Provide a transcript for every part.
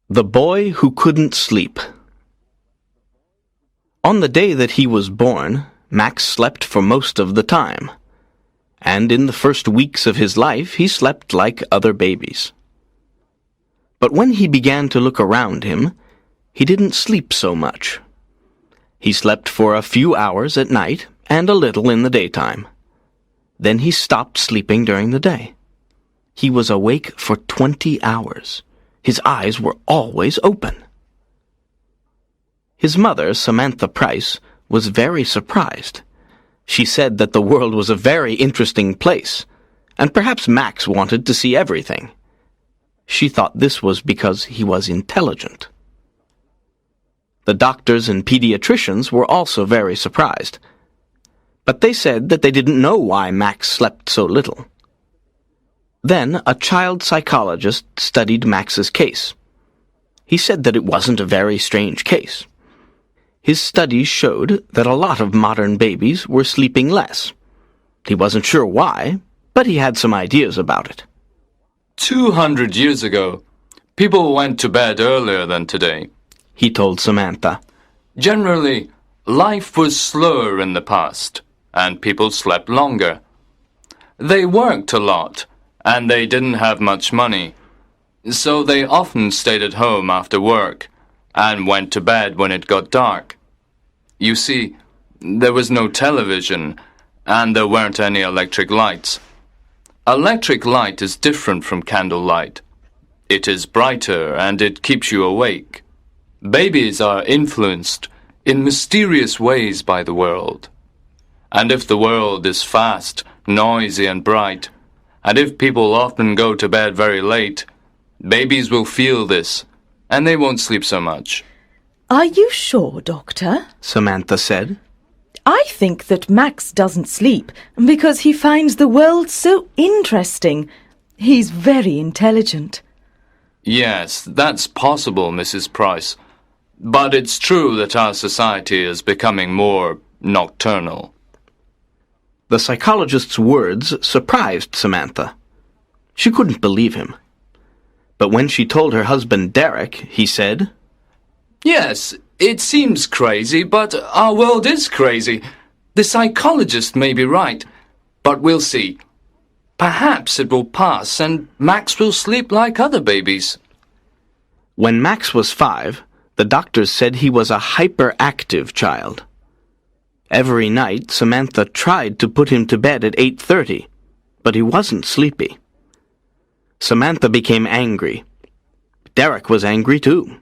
The Boy Who Couldn't Sleep. On the day that he was born, Max slept for most of the time. And in the first weeks of his life, he slept like other babies. But when he began to look around him, he didn't sleep so much. He slept for a few hours at night and a little in the daytime. Then he stopped sleeping during the day. He was awake for 20 hours. His eyes were always open. His mother, Samantha Price, was very surprised. She said that the world was a very interesting place, and perhaps Max wanted to see everything. She thought this was because he was intelligent. The doctors and pediatricians were also very surprised, but they said that they didn't know why Max slept so little. Then a child psychologist studied Max's case. He said that it wasn't a very strange case. His studies showed that a lot of modern babies were sleeping less. He wasn't sure why, but he had some ideas about it. 200 years ago, people went to bed earlier than today, he told Samantha. Generally, life was slower in the past, and people slept longer. They worked a lot, and they didn't have much money, so they often stayed at home after work and went to bed when it got dark. You see, there was no television, and there weren't any electric lights. Electric light is different from candlelight. It is brighter, and it keeps you awake. Babies are influenced in mysterious ways by the world. And if the world is fast, noisy, and bright, and if people often go to bed very late, babies will feel this, and they won't sleep so much. Are you sure, Doctor? Samantha said. I think that Max doesn't sleep because he finds the world so interesting. He's very intelligent. Yes, that's possible, Mrs. Price. But it's true that our society is becoming more nocturnal. The psychologist's words surprised Samantha. She couldn't believe him. But when she told her husband Derek, he said, Yes, it seems crazy, but our world is crazy. The psychologist may be right, but we'll see. Perhaps it will pass and Max will sleep like other babies. When Max was 5, the doctors said he was a hyperactive child. Every night, Samantha tried to put him to bed at 8:30, but he wasn't sleepy. Samantha became angry. Derek was angry too.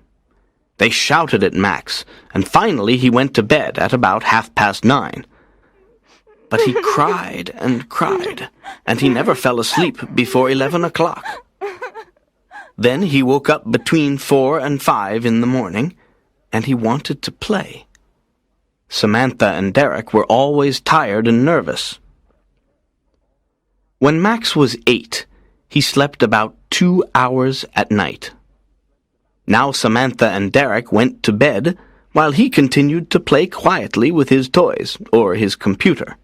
They shouted at Max, and finally he went to bed at about 9:30. But he cried, and he never fell asleep before 11 o'clock. Then he woke up between 4 and 5 in the morning, and he wanted to play. Samantha and Derek were always tired and nervous. When Max was 8, he slept about 2 hours at night. Now Samantha and Derek went to bed while he continued to play quietly with his toys or his computer.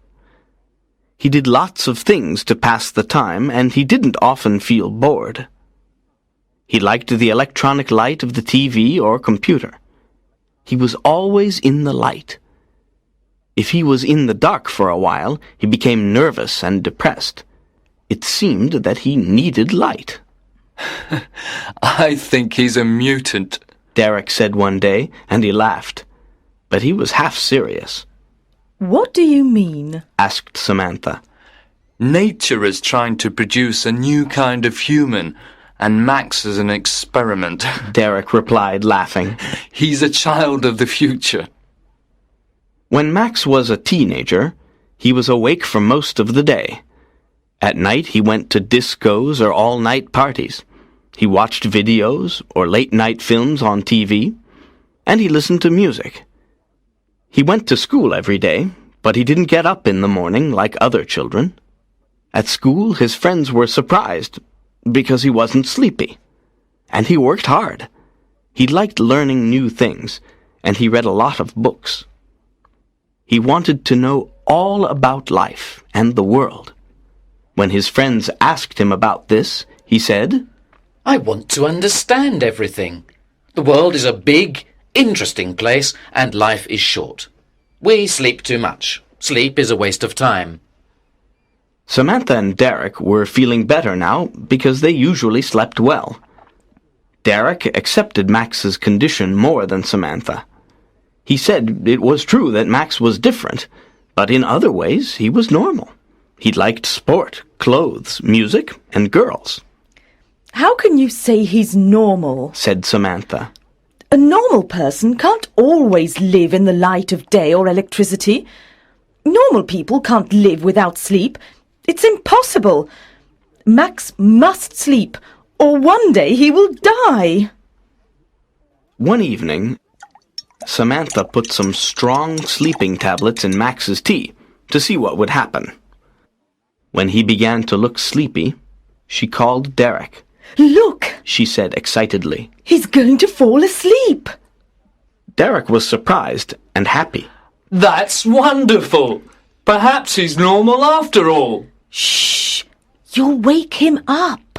He did lots of things to pass the time, and he didn't often feel bored. He liked the electronic light of the TV or computer. He was always in the light. If he was in the dark for a while, he became nervous and depressed. It seemed that he needed light. I think he's a mutant, Derek said one day, and he laughed. But he was half serious. What do you mean? Asked Samantha. Nature is trying to produce a new kind of human, and Max is an experiment. Derek replied, laughing. He's a child of the future. When Max was a teenager, he was awake for most of the day. At night he went to discos or all-night parties. He watched videos or late-night films on TV, and he listened to music. He went to school every day, but he didn't get up in the morning like other children. At school, his friends were surprised because he wasn't sleepy. And he worked hard. He liked learning new things, and he read a lot of books. He wanted to know all about life and the world. When his friends asked him about this, he said, I want to understand everything. The world is a big, interesting place, and life is short. We sleep too much. Sleep is a waste of time. Samantha and Derek were feeling better now because they usually slept well. Derek accepted Max's condition more than Samantha. He said it was true that Max was different, but in other ways he was normal. He liked sport, clothes, music, and girls. How can you say he's normal? Said Samantha. A normal person can't always live in the light of day or electricity. Normal people can't live without sleep. It's impossible. Max must sleep, or one day he will die. One evening, Samantha put some strong sleeping tablets in Max's tea to see what would happen. When he began to look sleepy, she called Derek. Look, She said excitedly. he's going to fall asleep. Derek was surprised and happy. That's wonderful! Perhaps he's normal after all. Shh, you'll wake him up.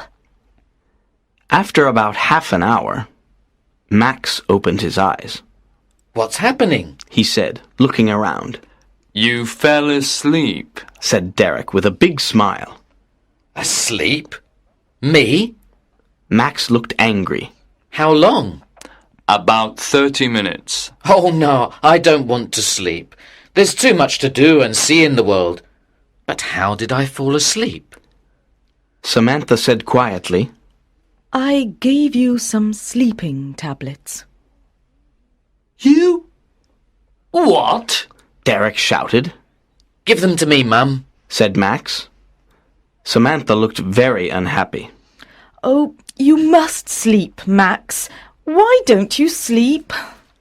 After about half an hour, Max opened his eyes. What's happening? He said, looking around. You fell asleep. Said Derek with a big smile. Asleep? Me? Max looked angry. How long? About 30 minutes. Oh, no, I don't want to sleep. There's too much to do and see in the world. But how did I fall asleep? Samantha said quietly. I gave you some sleeping tablets. You? What? Derek shouted. Give them to me, Mum. Said Max. Samantha looked very unhappy. Oh, you must sleep, Max. Why don't you sleep?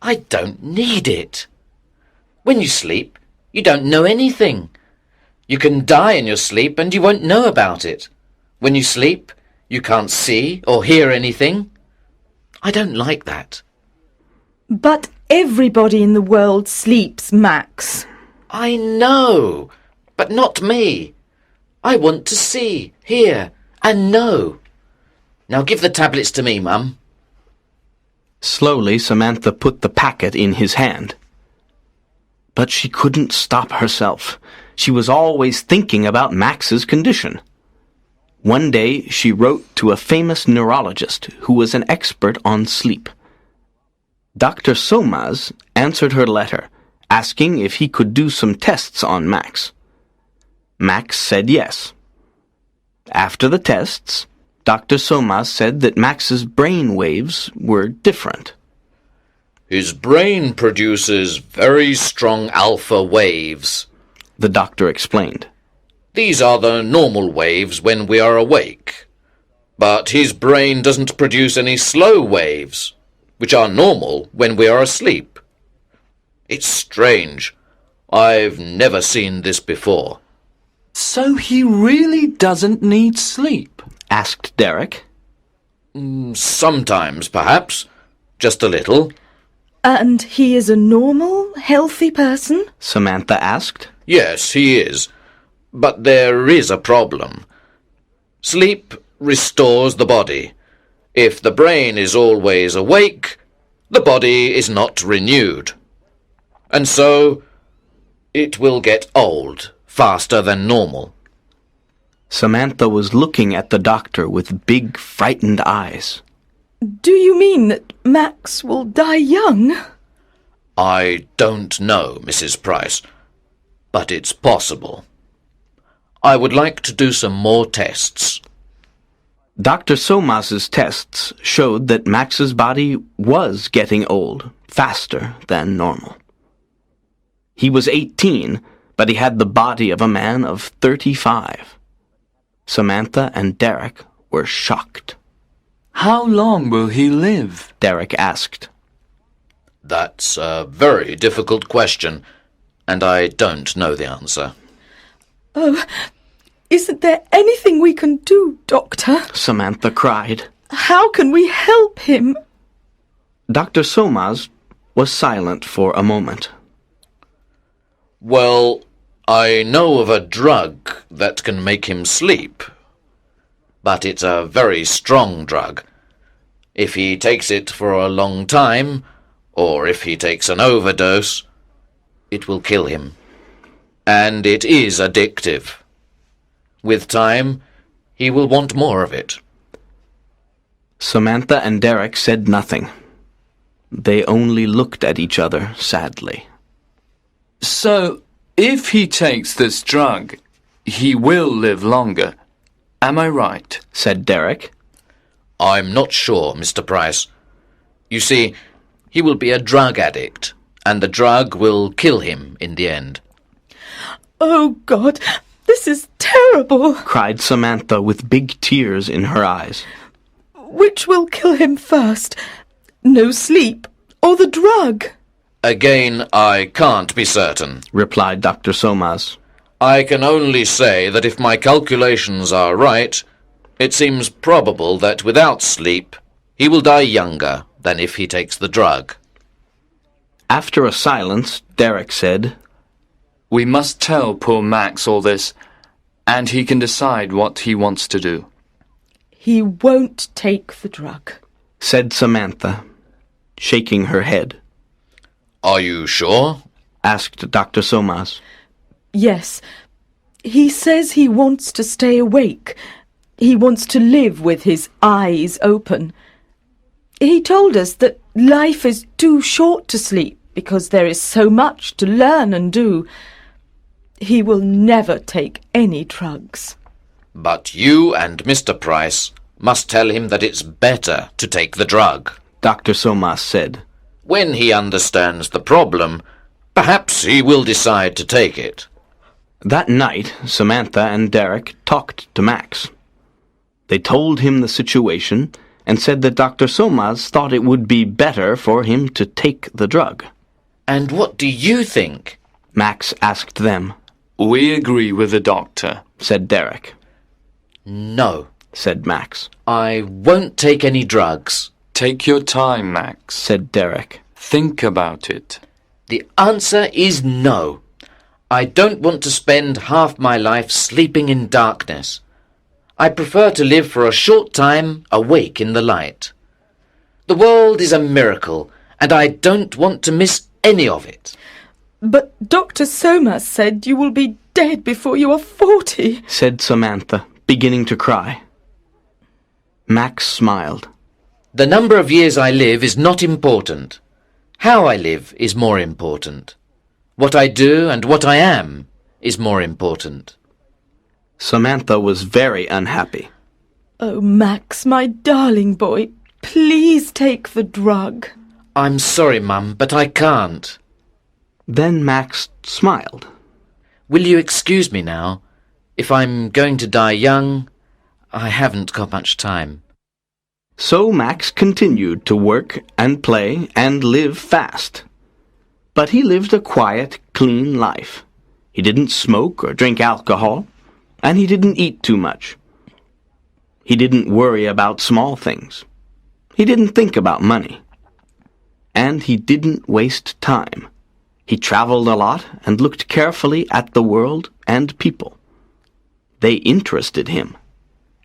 I don't need it. When you sleep, you don't know anything. You can die in your sleep and you won't know about it. When you sleep, you can't see or hear anything. I don't like that. But everybody in the world sleeps, Max. I know, but not me. I want to see, hear, and know. Now give the tablets to me, Mum. Slowly, Samantha put the packet in his hand. But she couldn't stop herself. She was always thinking about Max's condition. One day, she wrote to a famous neurologist who was an expert on sleep. Dr. Somas answered her letter, asking if he could do some tests on Max. Max said yes. After the tests, Dr. Somas said that Max's brain waves were different. His brain produces very strong alpha waves. The doctor explained. These are the normal waves when we are awake. But his brain doesn't produce any slow waves, which are normal when we are asleep. It's strange. I've never seen this before. So he really doesn't need sleep? Asked Derek. Sometimes, perhaps. Just a little. And he is a normal, healthy person? Samantha asked. Yes, he is. But there is a problem. Sleep restores the body. If the brain is always awake, the body is not renewed. And so, it will get old faster than normal. Samantha was looking at the doctor with big, frightened eyes. Do you mean that Max will die young? I don't know, Mrs. Price, but it's possible. I would like to do some more tests. Dr. Somas's tests showed that Max's body was getting old faster than normal. He was 18, but he had the body of a man of 35. Samantha and Derek were shocked. How long will he live? Derek asked. That's a very difficult question, and I don't know the answer. Oh, isn't there anything we can do, Doctor? Samantha cried. How can we help him? Dr. Somas was silent for a moment. Well, I know of a drug that can make him sleep, but it's a very strong drug. If he takes it for a long time, or if he takes an overdose, it will kill him. And it is addictive. With time, he will want more of it. Samantha and Derek said nothing. They only looked at each other sadly. So, if he takes this drug, he will live longer. Am I right? Said Derek. I'm not sure, Mr. Price. You see, he will be a drug addict, and the drug will kill him in the end. Oh, God, this is terrible. Cried Samantha with big tears in her eyes. Which will kill him first? No sleep or the drug? Again, I can't be certain, replied Dr. Somas. I can only say that if my calculations are right, it seems probable that without sleep, he will die younger than if he takes the drug. After a silence, Derek said, We must tell poor Max all this, and he can decide what he wants to do. He won't take the drug, said Samantha, shaking her head. Are you sure? Asked Dr. Somas. Yes. He says he wants to stay awake. He wants to live with his eyes open. He told us that life is too short to sleep because there is so much to learn and do. He will never take any drugs. But you and Mr. Price must tell him that it's better to take the drug, Dr. Somas said. When he understands the problem, perhaps he will decide to take it. That night, Samantha and Derek talked to Max. They told him the situation and said that Dr. Somas thought it would be better for him to take the drug. And what do you think? Max asked them. We agree with the doctor, said Derek. No, said Max. I won't take any drugs. Take your time, Max, said Derek. Think about it. The answer is no. I don't want to spend half my life sleeping in darkness. I prefer to live for a short time awake in the light. The world is a miracle, and I don't want to miss any of it. But Dr. Somas said you will be dead before you are 40, said Samantha, beginning to cry. Max smiled. The number of years I live is not important. How I live is more important. What I do and what I am is more important. Samantha was very unhappy. Oh, Max, my darling boy, please take the drug. I'm sorry, Mum, but I can't. Then Max smiled. Will you excuse me now? If I'm going to die young, I haven't got much time. So Max continued to work and play and live fast. But he lived a quiet, clean life. He didn't smoke or drink alcohol, and he didn't eat too much. He didn't worry about small things. He didn't think about money. And he didn't waste time. He traveled a lot and looked carefully at the world and people. They interested him,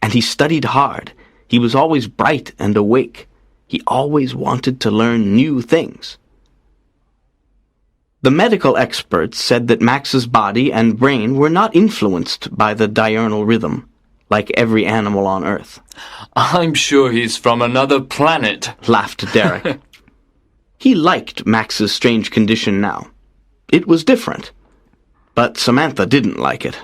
and he studied hard. He was always bright and awake. He always wanted to learn new things. The medical experts said that Max's body and brain were not influenced by the diurnal rhythm, like every animal on Earth. I'm sure he's from another planet, laughed Derek. He liked Max's strange condition now. It was different. But Samantha didn't like it.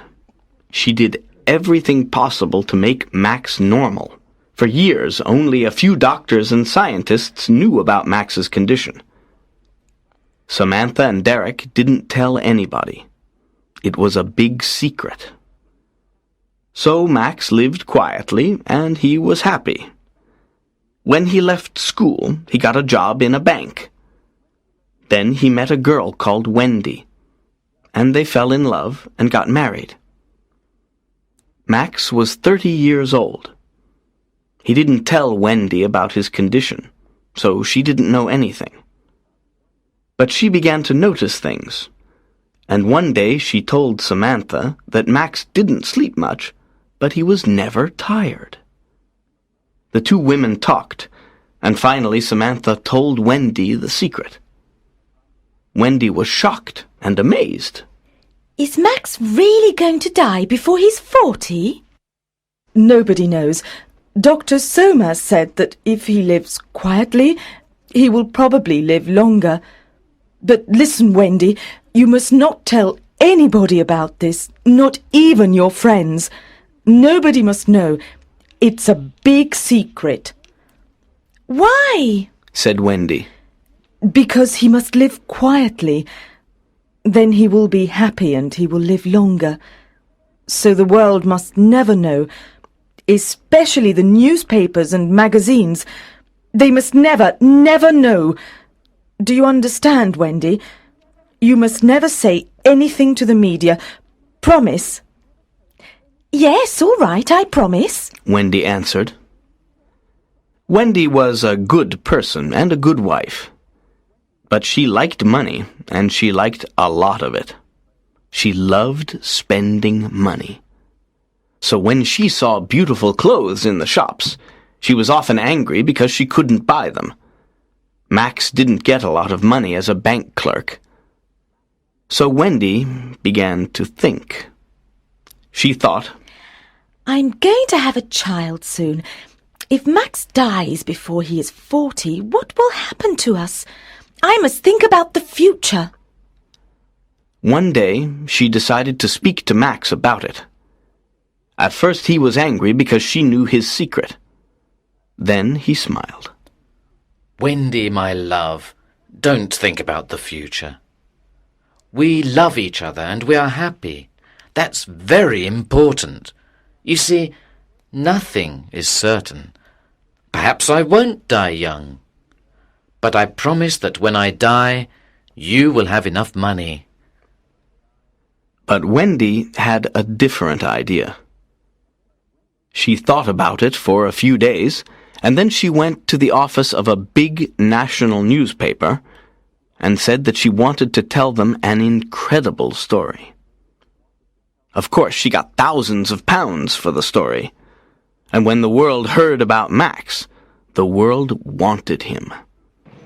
She did everything possible to make Max normal. For years, only a few doctors and scientists knew about Max's condition. Samantha and Derek didn't tell anybody. It was a big secret. So Max lived quietly, and he was happy. When he left school, he got a job in a bank. Then he met a girl called Wendy, and they fell in love and got married. Max was 30 years old. He didn't tell Wendy about his condition, so she didn't know anything. But she began to notice things, and one day she told Samantha that Max didn't sleep much, but he was never tired. The two women talked, And finally Samantha told Wendy the secret. Wendy was shocked and amazed. Is Max really going to die before he's 40? Nobody knows. Dr. Soma said that if he lives quietly, he will probably live longer. But listen, Wendy, you must not tell anybody about this, not even your friends. Nobody must know. It's a big secret. Why? Said Wendy. Because he must live quietly. Then he will be happy and he will live longer. So the world must never know, especially the newspapers and magazines. They must never, never know. Do you understand, Wendy? You must never say anything to the media. Promise? Yes, all right, I promise, Wendy answered. Wendy was a good person and a good wife. But she liked money, and she liked a lot of it. She loved spending money. So when she saw beautiful clothes in the shops, she was often angry because she couldn't buy them. Max didn't get a lot of money as a bank clerk. So Wendy began to think. She thought, I'm going to have a child soon. If Max dies before he is 40, what will happen to us? I must think about the future. One day she decided to speak to Max about it. At first he was angry because she knew his secret. Then he smiled. Wendy, my love, don't think about the future. We love each other and we are happy. That's very important. You see, nothing is certain. Perhaps I won't die young. But I promise that when I die, you will have enough money. But Wendy had a different idea. She thought about it for a few days, and then she went to the office of a big national newspaper and said that she wanted to tell them an incredible story. Of course, she got thousands of pounds for the story. And when the world heard about Max, the world wanted him.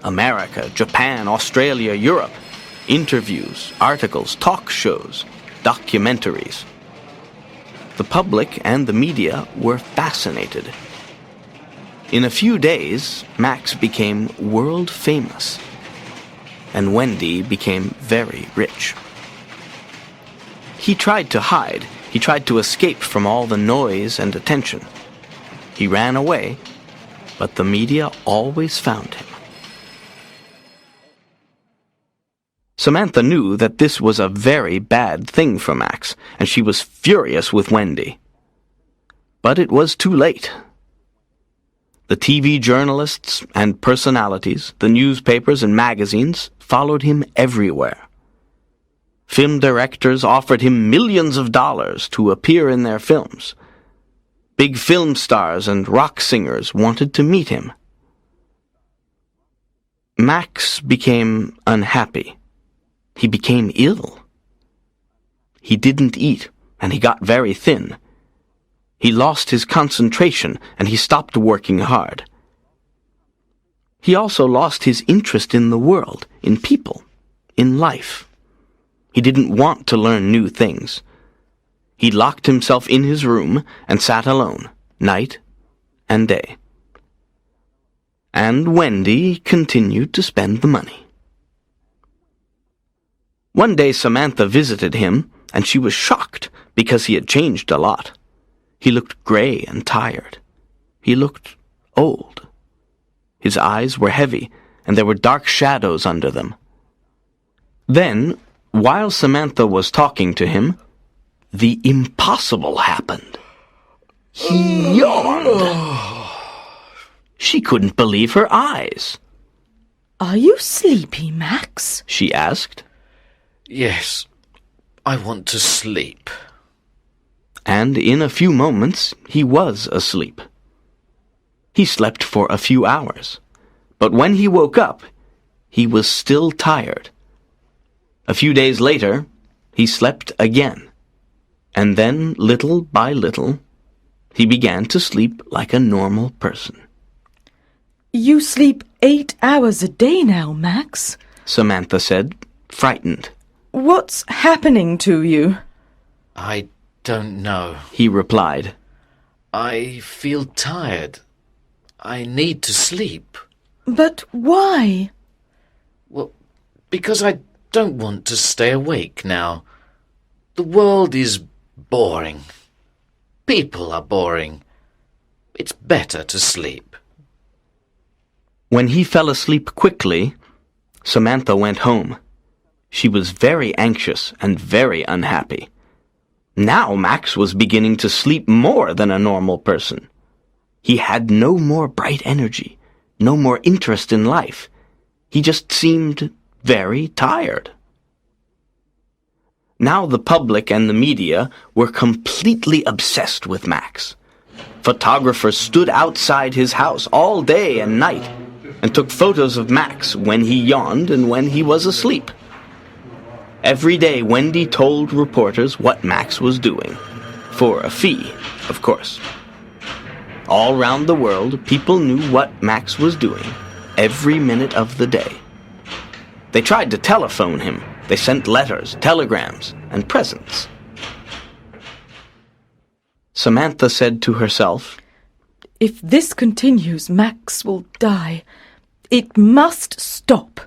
America, Japan, Australia, Europe. Interviews, articles, talk shows, documentaries. The public and the media were fascinated. In a few days, Max became world famous. And Wendy became very rich. He tried to hide. He tried to escape from all the noise and attention. He ran away, but the media always found him. Samantha knew that this was a very bad thing for Max, and she was furious with Wendy. But it was too late. The TV journalists and personalities, the newspapers and magazines followed him everywhere. Film directors offered him millions of dollars to appear in their films. Big film stars and rock singers wanted to meet him. Max became unhappy. He became ill. He didn't eat, and he got very thin. He lost his concentration, and he stopped working hard. He also lost his interest in the world, in people, in life. He didn't want to learn new things. He locked himself in his room and sat alone, night and day. And Wendy continued to spend the money. One day Samantha visited him, and she was shocked because he had changed a lot. He looked gray and tired. He looked old. His eyes were heavy, and there were dark shadows under them. Then, while Samantha was talking to him, the impossible happened. He yawned. She couldn't believe her eyes. Are you sleepy, Max? She asked. Yes, I want to sleep. And in a few moments he was asleep. He slept for a few hours, but when he woke up, he was still tired. A few days later, he slept again, and then, little by little, he began to sleep like a normal person. You sleep 8 hours a day now, Max. Samantha said, frightened. What's happening to you? I don't know. He replied. I feel tired. I need to sleep. But why? Well, because I don't want to stay awake now. The world is boring. People are boring. It's better to sleep. When he fell asleep quickly, Samantha went home. She was very anxious and very unhappy. Now Max was beginning to sleep more than a normal person. He had no more bright energy, no more interest in life. He just seemed very tired. Now the public and the media were completely obsessed with Max. Photographers stood outside his house all day and night and took photos of Max when he yawned and when he was asleep. Every day Wendy told reporters what Max was doing, for a fee, of course. All round the world, people knew what Max was doing, every minute of the day. They tried to telephone him. They sent letters, telegrams, and presents. Samantha said to herself, If this continues, Max will die. It must stop.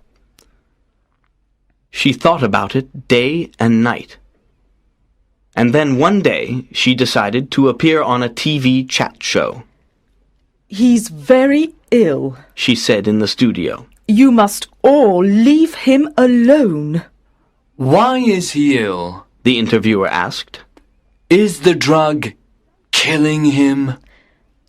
She thought about it day and night. And then one day she decided to appear on a TV chat show. He's very ill. She said in the studio. You must all leave him alone. Why is he ill? The interviewer asked. Is the drug killing him?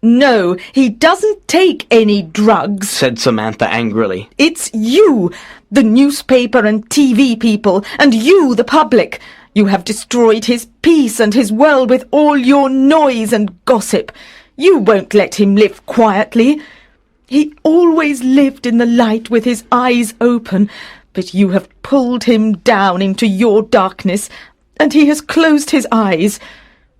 No, he doesn't take any drugs, Said Samantha angrily. It's you, the newspaper and TV people, and you, the public. You have destroyed his peace and his world with all your noise and gossip. You won't let him live quietly. He always lived in the light with his eyes open, but you have pulled him down into your darkness, and he has closed his eyes.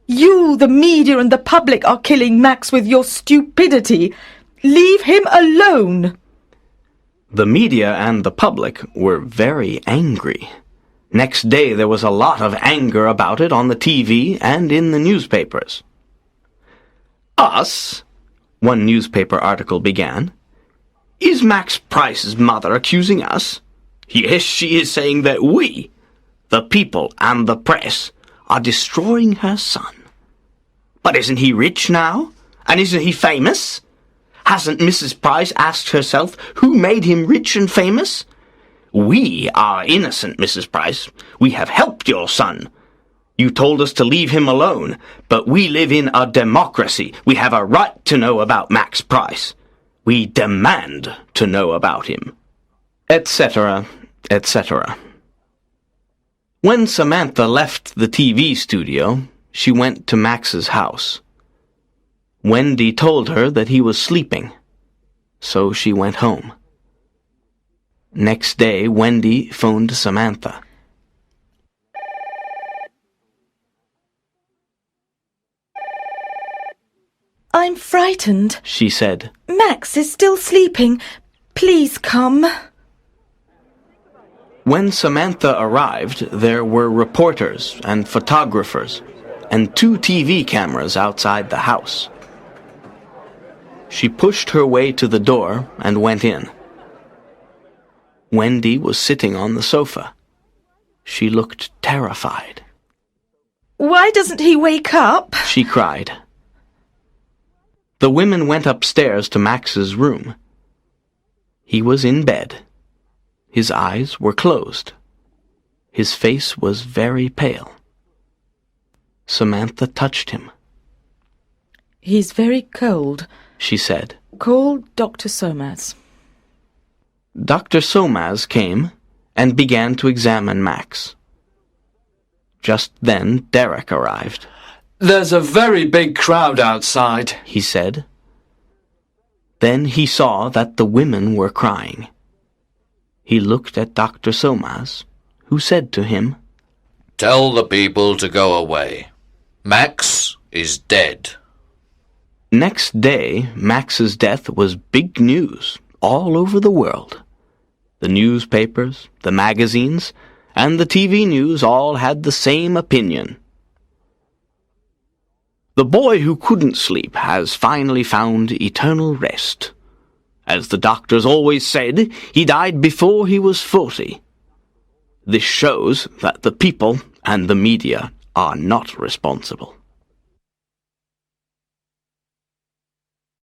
You, the media and the public, are killing Max with your stupidity. Leave him alone. The media and the public were very angry. Next day there was a lot of anger about it on the TV and in the newspapers. Us, one newspaper article began. Is Max Price's mother accusing us? Yes, she is saying that we, the people and the press, are destroying her son. But isn't he rich now? And isn't he famous? Hasn't Mrs. Price asked herself who made him rich and famous? We are innocent, Mrs. Price. We have helped your son. You told us to leave him alone, but we live in a democracy. We have a right to know about Max Price. We demand to know about him. Etc., etc. When Samantha left the TV studio, she went to Max's house. Wendy told her that he was sleeping, so she went home. Next day, Wendy phoned Samantha. I'm frightened. She said. Max is still sleeping. Please come. When Samantha arrived, there were reporters and photographers and 2 TV cameras outside the house. She pushed her way to the door and went in. Wendy was sitting on the sofa. She looked terrified. Why doesn't he wake up? She cried. The women went upstairs to Max's room. He was in bed. His eyes were closed. His face was very pale. Samantha touched him. He's very cold, she said. Call Dr. Somaz. Dr. Somaz came and began to examine Max. Just then Derek arrived. There's a very big crowd outside, he said. Then he saw that the women were crying. He looked at Dr. Somaz, who said to him, Tell the people to go away. Max is dead. Next day, Max's death was big news all over the world. The newspapers, the magazines, and the TV news all had the same opinion. The boy who couldn't sleep has finally found eternal rest. As the doctors always said, he died before he was 40. This shows that the people and the media are not responsible.